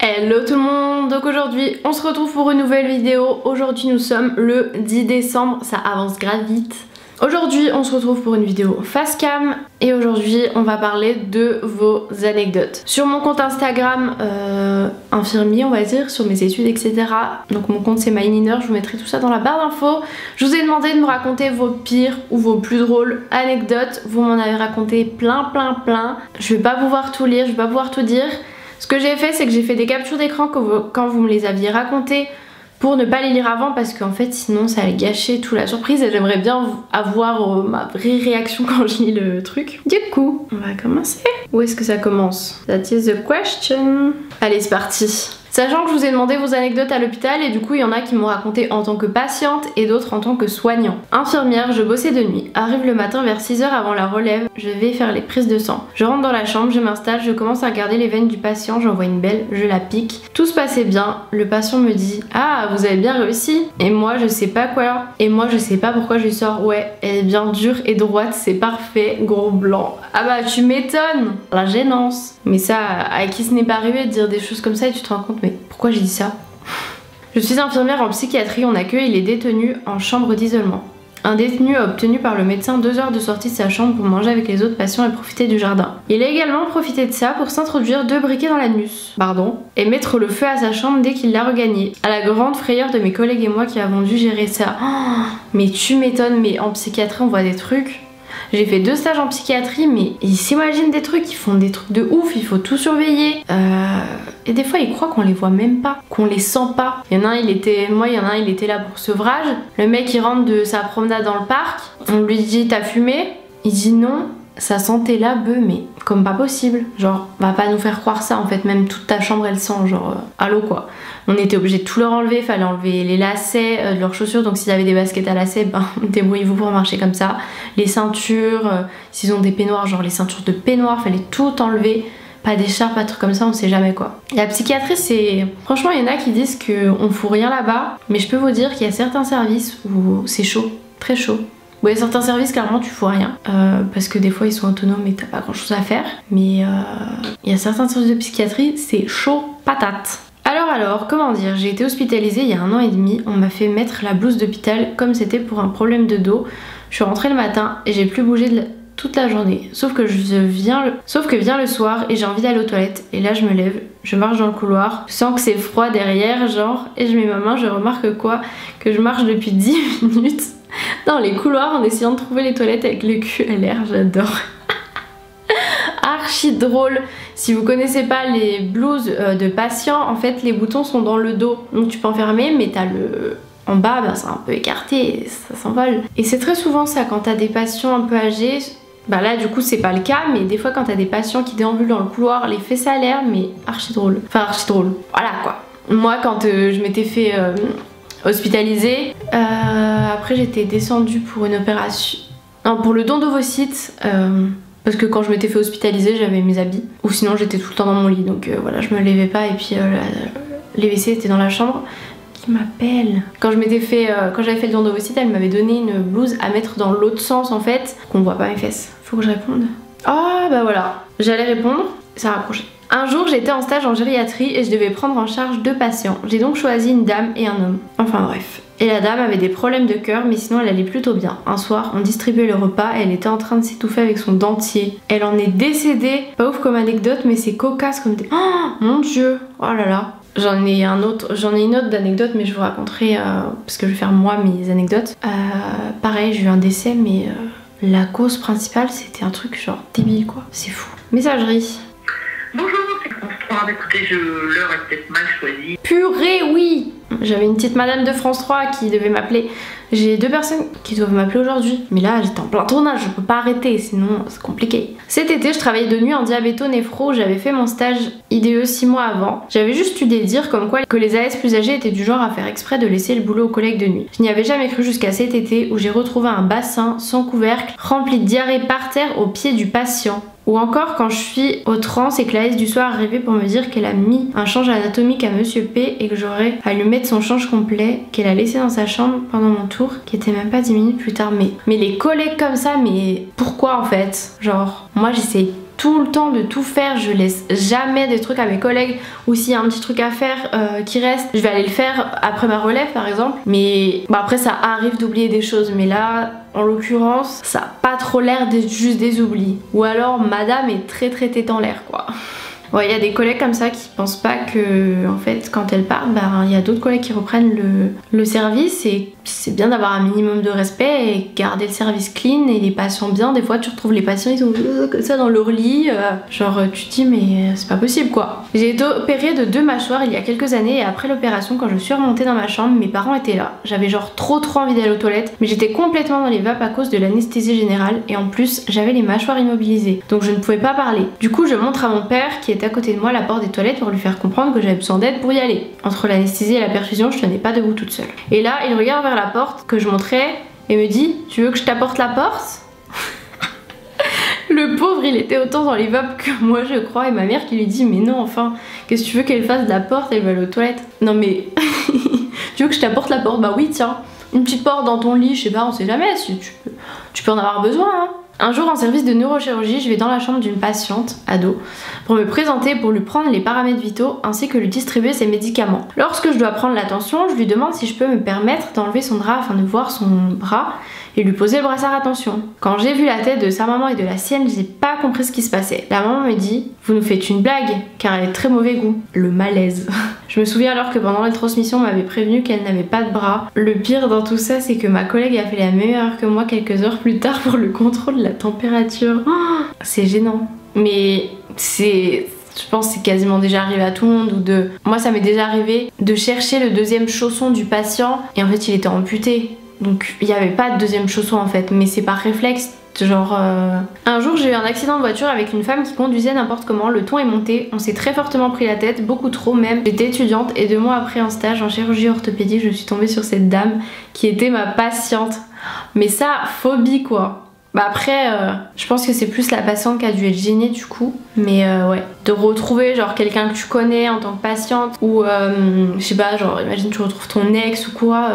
Hello tout le monde, donc aujourd'hui on se retrouve pour une nouvelle vidéo. Aujourd'hui nous sommes le 10 décembre, ça avance grave vite. Aujourd'hui on se retrouve pour une vidéo face cam et aujourd'hui on va parler de vos anecdotes. Sur mon compte Instagram infirmier on va dire, sur mes études etc. Donc mon compte c'est MyNinner, je vous mettrai tout ça dans la barre d'infos. Je vous ai demandé de me raconter vos pires ou vos plus drôles anecdotes. Vous m'en avez raconté plein. Je vais pas pouvoir tout lire, je vais pas pouvoir tout dire. Ce que j'ai fait, c'est que j'ai fait des captures d'écran quand vous me les aviez racontées pour ne pas les lire avant parce qu'en fait sinon ça allait gâcher toute la surprise et j'aimerais bien avoir ma vraie réaction quand je lis le truc. Du coup, on va commencer. Où est-ce que ça commence? That is the question. Allez, c'est parti. Sachant que je vous ai demandé vos anecdotes à l'hôpital et du coup il y en a qui m'ont raconté en tant que patiente et d'autres en tant que soignant. Infirmière, je bossais de nuit. Arrive le matin vers 6h avant la relève, je vais faire les prises de sang. Je rentre dans la chambre, je m'installe, je commence à regarder les veines du patient, j'en vois une belle, je la pique. Tout se passait bien, le patient me dit « Ah, vous avez bien réussi ?» Et moi je sais pas quoi. Et moi je sais pas pourquoi je lui sors « Ouais, elle est bien dure et droite, c'est parfait, gros blanc. » Ah bah tu m'étonnes. La gênance. Mais ça, à qui ce n'est pas arrivé de dire des choses comme ça et tu te rends compte mais pourquoi j'ai dit ça? Je suis infirmière en psychiatrie, on accueille les détenus en chambre d'isolement. Un détenu a obtenu par le médecin 2 heures de sortie de sa chambre pour manger avec les autres patients et profiter du jardin. Il a également profité de ça pour s'introduire 2 briquets dans l'anus, et mettre le feu à sa chambre dès qu'il l'a regagnée. À la grande frayeur de mes collègues et moi qui avons dû gérer ça. Oh, mais tu m'étonnes, mais en psychiatrie on voit des trucs. J'ai fait 2 stages en psychiatrie, mais ils s'imaginent des trucs, ils font des trucs de ouf, il faut tout surveiller. Et des fois, ils croient qu'on les voit même pas, qu'on les sent pas. Il y en a un, il était là pour sevrage. Le mec, il rentre de sa promenade dans le parc. On lui dit, t'as fumé? Il dit non. Ça sentait la bœuf, mais comme pas possible. Genre, va pas nous faire croire ça en fait, même toute ta chambre elle sent, genre, allô quoi. On était obligé de tout leur enlever, fallait enlever les lacets de leurs chaussures, donc s'ils avaient des baskets à lacets, ben débrouillez-vous pour marcher comme ça. Les ceintures, s'ils ont des peignoirs, genre les ceintures de peignoir, fallait tout enlever. Pas d'écharpe, pas de trucs comme ça, on sait jamais quoi. La psychiatrie, c'est... Franchement, il y en a qui disent qu'on fout rien là-bas, mais je peux vous dire qu'il y a certains services où c'est chaud, très chaud. Bon, il y a certains services, clairement, tu fous rien. Parce que des fois, ils sont autonomes et t'as pas grand chose à faire. Mais il y a certains services de psychiatrie, c'est chaud patate. Alors, comment dire, j'ai été hospitalisée il y a 1 an et demi. On m'a fait mettre la blouse d'hôpital comme c'était pour un problème de dos. Je suis rentrée le matin et j'ai plus bougé toute la journée. Sauf que vient le soir et j'ai envie d'aller aux toilettes. Et là, je me lève, je marche dans le couloir. Je sens que c'est froid derrière, genre. Et je mets ma main, je remarque quoi? Que je marche depuis 10 minutes. Dans les couloirs en essayant de trouver les toilettes avec le cul à l'air, j'adore. Archi drôle. Si vous connaissez pas les blouses de patients, en fait les boutons sont dans le dos. Donc tu peux enfermer mais t'as le... En bas, ben, c'est un peu écarté, ça s'envole. Et c'est très souvent ça quand t'as des patients un peu âgés. Bah là du coup c'est pas le cas, mais des fois quand t'as des patients qui déambulent dans le couloir, les fesses à l'air, mais archi drôle. Enfin archi drôle. Voilà quoi. Moi quand je m'étais fait... hospitalisée. Après j'étais descendue pour une opération... Non, pour le don d'ovocytes. Parce que quand je m'étais fait hospitaliser, j'avais mes habits. Ou sinon j'étais tout le temps dans mon lit. Donc voilà, je me levais pas et puis les WC étaient dans la chambre. Qui m'appelle? Quand j'avais fait le don d'ovocytes, elle m'avait donné une blouse à mettre dans l'autre sens en fait. Qu'on voit pas mes fesses. Faut que je réponde. Oh bah voilà. J'allais répondre, ça a raccroché. Un jour, j'étais en stage en gériatrie et je devais prendre en charge 2 patients. J'ai donc choisi une dame et un homme. Enfin bref. Et la dame avait des problèmes de cœur, mais sinon elle allait plutôt bien. Un soir, on distribuait le repas et elle était en train de s'étouffer avec son dentier. Elle en est décédée. Pas ouf comme anecdote, mais c'est cocasse comme... Oh mon dieu. Oh là là. J'en ai une autre d'anecdote, mais je vous raconterai parce que je vais faire moi mes anecdotes. Pareil, j'ai eu un décès, mais la cause principale, c'était un truc genre débile quoi. C'est fou. Messagerie. Bonjour, c'est France 3. Écoutez, l'heure est peut-être mal choisie. Purée, oui. J'avais une petite madame de France 3 qui devait m'appeler. J'ai 2 personnes qui doivent m'appeler aujourd'hui. Mais là, j'étais en plein tournage, je peux pas arrêter, sinon c'est compliqué. Cet été, je travaillais de nuit en diabéto-néphro. J'avais fait mon stage IDE 6 mois avant. J'avais juste eu des dires comme quoi que les AS plus âgés étaient du genre à faire exprès de laisser le boulot aux collègues de nuit. Je n'y avais jamais cru jusqu'à cet été où j'ai retrouvé un bassin sans couvercle rempli de diarrhée par terre au pied du patient. Ou encore quand je suis au trans et que la S du soir arrivait pour me dire qu'elle a mis un change anatomique à Monsieur P et que j'aurais à lui mettre son change complet qu'elle a laissé dans sa chambre pendant mon tour qui était même pas 10 minutes plus tard. Mais les collègues comme ça, mais pourquoi en fait? Genre moi j'essaye tout le temps de tout faire, je laisse jamais des trucs à mes collègues, ou s'il y a un petit truc à faire qui reste, je vais aller le faire après ma relève par exemple. Mais bah, après ça arrive d'oublier des choses, mais là en l'occurrence ça a pas trop l'air d'être juste des oublis, ou alors madame est très tête en l'air quoi. Ouais, il y a des collègues comme ça qui pensent pas que, en fait, quand elles partent, bah, il y a d'autres collègues qui reprennent le service, et c'est bien d'avoir un minimum de respect et garder le service clean et les patients bien. Des fois, tu retrouves les patients, ils sont comme ça dans leur lit, genre tu te dis mais c'est pas possible quoi. J'ai été opérée de 2 mâchoires il y a quelques années, et après l'opération, quand je suis remontée dans ma chambre, mes parents étaient là. J'avais genre trop envie d'aller aux toilettes, mais j'étais complètement dans les vapes à cause de l'anesthésie générale, et en plus j'avais les mâchoires immobilisées, donc je ne pouvais pas parler. Du coup, je montre à mon père qui était à côté de moi la porte des toilettes pour lui faire comprendre que j'avais besoin d'aide pour y aller. Entre l'anesthésie et la perfusion, je tenais pas debout toute seule. Et là, il regarde vers la porte que je montrais et me dit « Tu veux que je t'apporte la porte ?» Le pauvre, il était autant dans les vapes que moi je crois, et ma mère qui lui dit « Mais non, enfin, qu'est-ce que tu veux qu'elle fasse de la porte? Elle va aller aux toilettes. » Non mais, tu veux que je t'apporte la porte? Bah oui, tiens, une petite porte dans ton lit, je sais pas, on sait jamais, si tu peux en avoir besoin hein. Un jour en service de neurochirurgie, je vais dans la chambre d'une patiente, ado, pour me présenter, pour lui prendre les paramètres vitaux ainsi que lui distribuer ses médicaments. Lorsque je dois prendre l'attention, je lui demande si je peux me permettre d'enlever son drap afin de voir son bras et lui poser le brassard attention. Quand j'ai vu la tête de sa maman et de la sienne, j'ai pas compris ce qui se passait. La maman me dit « Vous nous faites une blague, car elle est très mauvais goût. » Le malaise. Je me souviens alors que pendant les transmissions, on m'avait prévenu qu'elle n'avait pas de bras. Le pire dans tout ça, c'est que ma collègue a fait la même erreur que moi quelques heures plus tard pour le contrôle de la température. Oh, c'est gênant. Mais je pense que c'est quasiment déjà arrivé à tout le monde, ou de... Moi ça m'est déjà arrivé de chercher le deuxième chausson du patient et en fait il était amputé. Donc il n'y avait pas de deuxième chausson en fait, mais c'est par réflexe. Genre un jour j'ai eu un accident de voiture avec une femme qui conduisait n'importe comment, le ton est monté, on s'est très fortement pris la tête, beaucoup trop même. J'étais étudiante et 2 mois après un stage en chirurgie orthopédique, je suis tombée sur cette dame qui était ma patiente. Mais ça, phobie quoi. Bah après, je pense que c'est plus la patiente qui a dû être gênée du coup. Mais ouais, de retrouver genre quelqu'un que tu connais en tant que patiente, ou je sais pas, genre imagine tu retrouves ton ex ou quoi,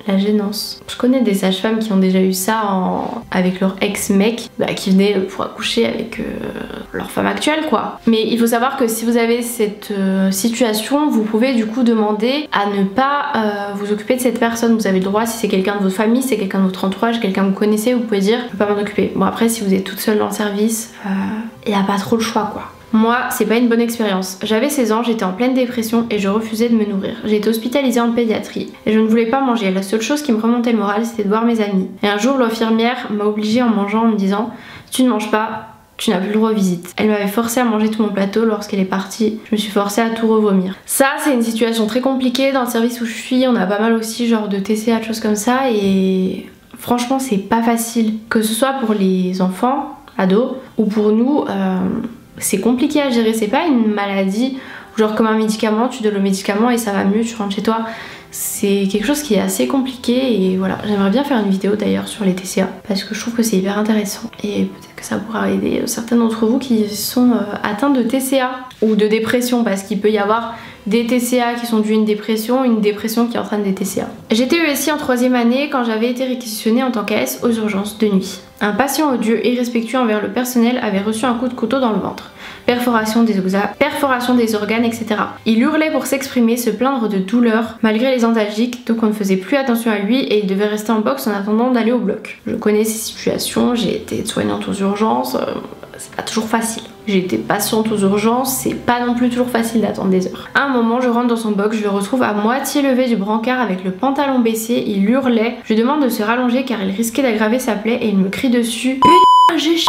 la gênance. Je connais des sages-femmes qui ont déjà eu ça avec leur ex-mec, bah, qui venaient pour accoucher avec leur femme actuelle quoi. Mais il faut savoir que si vous avez cette situation, vous pouvez du coup demander à ne pas vous occuper de cette personne. Vous avez le droit, si c'est quelqu'un de votre famille, si c'est quelqu'un de votre entourage, quelqu'un que vous connaissez, vous pouvez dire je peux pas m'en occuper. Bon après si vous êtes toute seule dans le service, il n'y a pas trop le choix quoi. Moi c'est pas une bonne expérience. J'avais 16 ans, j'étais en pleine dépression et je refusais de me nourrir. J'ai été hospitalisée en pédiatrie et je ne voulais pas manger. La seule chose qui me remontait le moral c'était de voir mes amis. Et un jour l'infirmière m'a obligée en mangeant en me disant si tu ne manges pas, tu n'as plus le droit aux visites. Elle m'avait forcé à manger tout mon plateau. Lorsqu'elle est partie, je me suis forcée à tout revomir. Ça c'est une situation très compliquée. Dans le service où je suis, on a pas mal aussi genre de TCA, de choses comme ça, et franchement c'est pas facile, que ce soit pour les enfants, ados, ou pour nous, c'est compliqué à gérer. C'est pas une maladie genre comme un médicament, tu donnes le médicament et ça va mieux, tu rentres chez toi. C'est quelque chose qui est assez compliqué, et voilà, j'aimerais bien faire une vidéo d'ailleurs sur les TCA parce que je trouve que c'est hyper intéressant et peut-être que ça pourra aider certains d'entre vous qui sont atteints de TCA ou de dépression, parce qu'il peut y avoir des TCA qui sont dus à une dépression qui entraîne des TCA. J'étais USI en 3e année quand j'avais été réquisitionnée en tant qu'AS aux urgences de nuit. Un patient odieux et irrespectueux envers le personnel avait reçu un coup de couteau dans le ventre. Perforation des organes, etc. Il hurlait pour s'exprimer, se plaindre de douleur malgré les antalgiques, donc on ne faisait plus attention à lui et il devait rester en box en attendant d'aller au bloc. Je connais ces situations, j'ai été soignante aux urgences, c'est pas toujours facile. J'ai été patiente aux urgences, c'est pas non plus toujours facile d'attendre des heures. À un moment, je rentre dans son box, je le retrouve à moitié levé du brancard avec le pantalon baissé, il hurlait. Je lui demande de se rallonger car il risquait d'aggraver sa plaie et il me crie dessus. Putain, j'ai ch...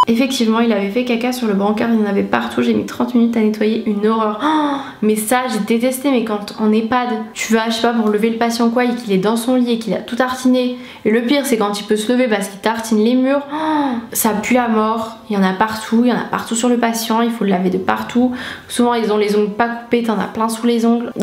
Effectivement, il avait fait caca sur le brancard, il y en avait partout, j'ai mis 30 minutes à nettoyer, une horreur. Oh, mais ça, j'ai détesté, mais quand en EHPAD, tu vas, je sais pas, pour lever le patient quoi, et qu'il est dans son lit et qu'il a tout tartiné. Et le pire, c'est quand il peut se lever parce qu'il tartine les murs. Oh, ça pue la mort, il y en a partout sur le patient, il faut le laver de partout. Souvent, ils ont les ongles pas coupés, t'en as plein sous les ongles.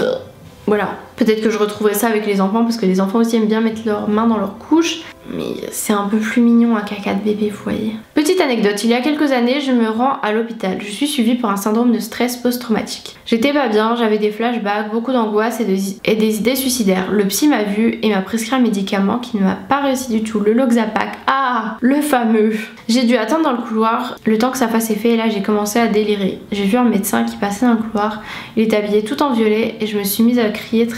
Voilà, peut-être que je retrouverai ça avec les enfants parce que les enfants aussi aiment bien mettre leurs mains dans leur couche. Mais c'est un peu plus mignon un caca de bébé, vous voyez. Petite anecdote, il y a quelques années, je me rends à l'hôpital. Je suis suivie pour un syndrome de stress post-traumatique. J'étais pas bien, j'avais des flashbacks, beaucoup d'angoisse et des idées suicidaires. Le psy m'a vu et m'a prescrit un médicament qui ne m'a pas réussi du tout, le Loxapac. Ah, le fameux. J'ai dû attendre dans le couloir le temps que ça fasse effet et là j'ai commencé à délirer. J'ai vu un médecin qui passait dans le couloir, il était habillé tout en violet et je me suis mise à crier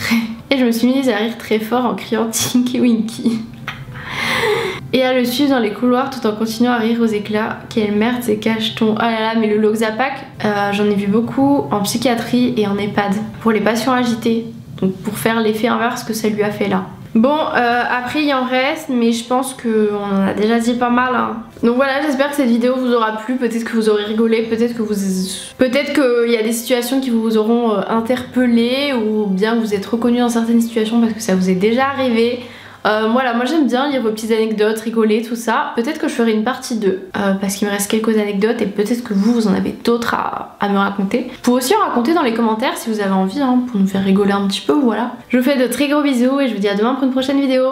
à rire très fort en criant Tinky Winky. Et à le suivre dans les couloirs tout en continuant à rire aux éclats. Quelle merde c'est cacheton. Ah là là, mais le Loxapac, j'en ai vu beaucoup en psychiatrie et en EHPAD pour les patients agités, donc pour faire l'effet inverse que ça lui a fait là. Bon, après il en reste, mais je pense qu'on en a déjà dit pas mal hein. Donc voilà, j'espère que cette vidéo vous aura plu, peut-être que vous aurez rigolé, peut-être qu'il y a des situations qui vous auront interpellé ou bien vous êtes reconnu dans certaines situations parce que ça vous est déjà arrivé. Voilà, moi j'aime bien lire vos petites anecdotes, rigoler, tout ça. Peut-être que je ferai une partie 2 parce qu'il me reste quelques anecdotes et peut-être que vous en avez d'autres à me raconter. Vous pouvez aussi en raconter dans les commentaires si vous avez envie hein, pour nous faire rigoler un petit peu, voilà. Je vous fais de très gros bisous et je vous dis à demain pour une prochaine vidéo.